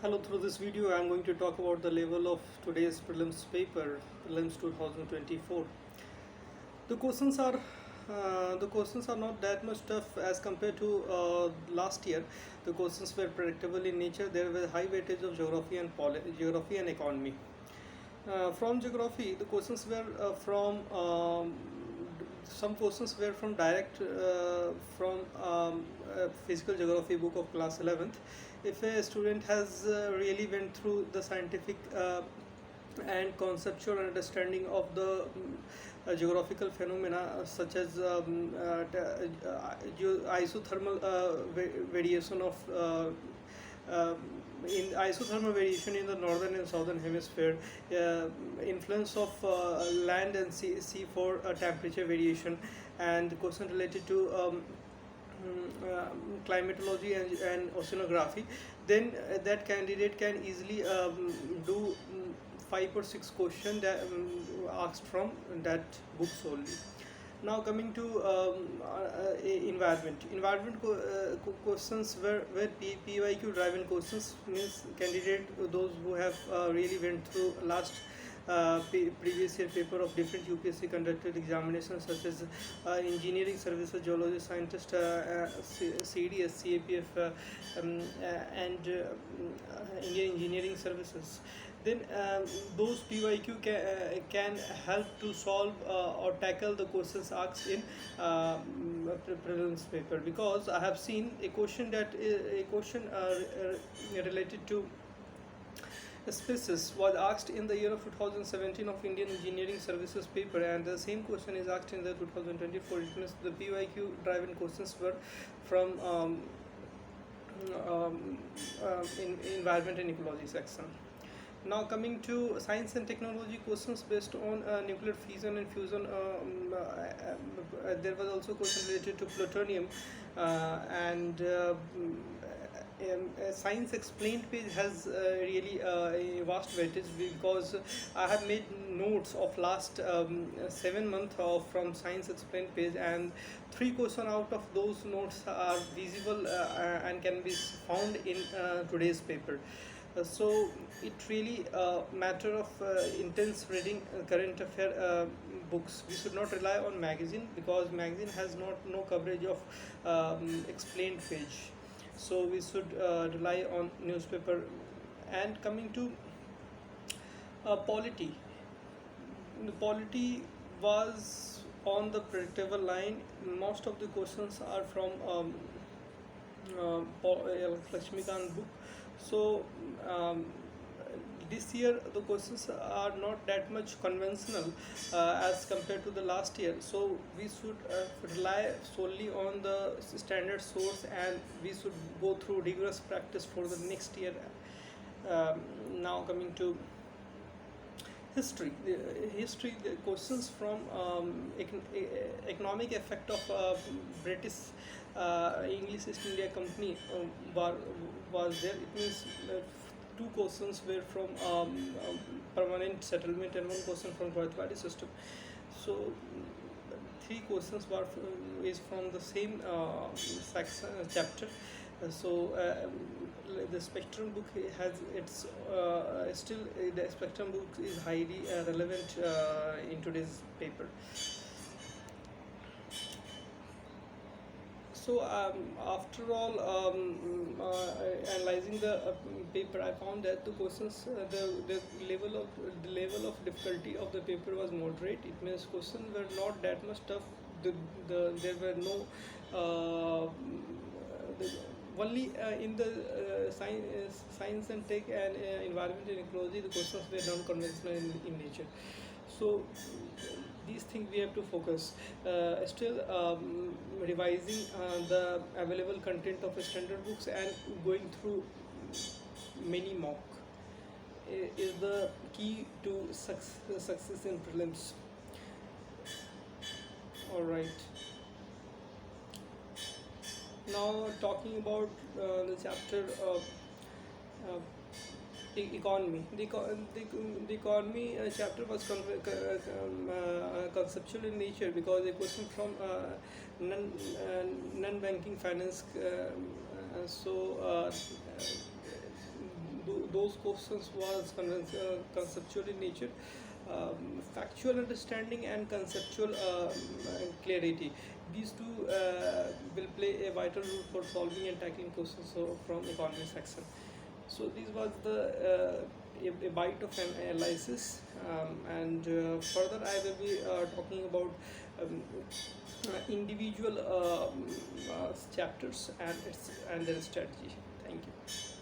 Hello, through this video I am going to talk about the level of today's prelims paper, prelims 2024. The questions are not that much tough as compared to last year. The questions were predictable in nature. There was high weightage of geography and economy. From geography, the questions were some questions were from direct from physical geography book of class 11th. If a student has really went through the scientific and conceptual understanding of the geographical phenomena such as isothermal variation of in isothermal variation in the northern and southern hemisphere, influence of land and sea for temperature variation, and question related to climatology and oceanography, then that candidate can easily do 5 or 6 questions that asked from that book solely. Now coming to questions where PYQ driven questions means candidate those who have really went through last previous year paper of different UPSC conducted examinations such as engineering services, geology scientist, CDS, CAPF, and Indian engineering services. Then those PYQ can help to solve or tackle the questions asked in prelims paper, because I have seen a question related to species was asked in the year of 2017 of Indian Engineering Services paper, and the same question is asked in the 2024. It means the PYQ driven questions were from in environment and ecology section. Now coming to science and technology questions based on nuclear fission and fusion, there was also a question related to plutonium, and science explained page has really a vast weightage, because I have made notes of last 7 months of from science explained page, and 3 questions out of those notes are visible and can be found in today's paper. So it really matter of intense reading current affair books. We should not rely on magazine, because magazine has no coverage of explained page. So we should rely on newspaper. And coming to polity, the polity was on the predictable line. Most of the questions are from Lakshmikant book. So this year the questions are not that much conventional as compared to the last year, so we should rely solely on the standard source, and we should go through rigorous practice for the next year. Now coming to history, the questions from economic effect of British English East India Company was there. It means 2 questions were from permanent settlement and 1 question from Royal system. So 3 questions is from the same section, chapter. So the spectrum book has its still the spectrum book is highly relevant in today's paper. So after all, analyzing the paper, I found that the questions, the level of difficulty of the paper was moderate. It means questions were not that much tough. There were no only in the science and tech and environment and ecology, the questions were non-conventional in nature. So these things we have to focus. Still revising the available content of standard books and going through many mock is the key to success in prelims. All right. Now talking about the chapter of economy. The economy chapter was conceptual in nature, because a question from non-banking finance. those questions was conceptual in nature. Factual understanding and conceptual clarity. These two will play a vital role for solving and tackling questions from economy section. So this was the a bite of an analysis, and further I will be talking about individual chapters and their strategy. Thank you.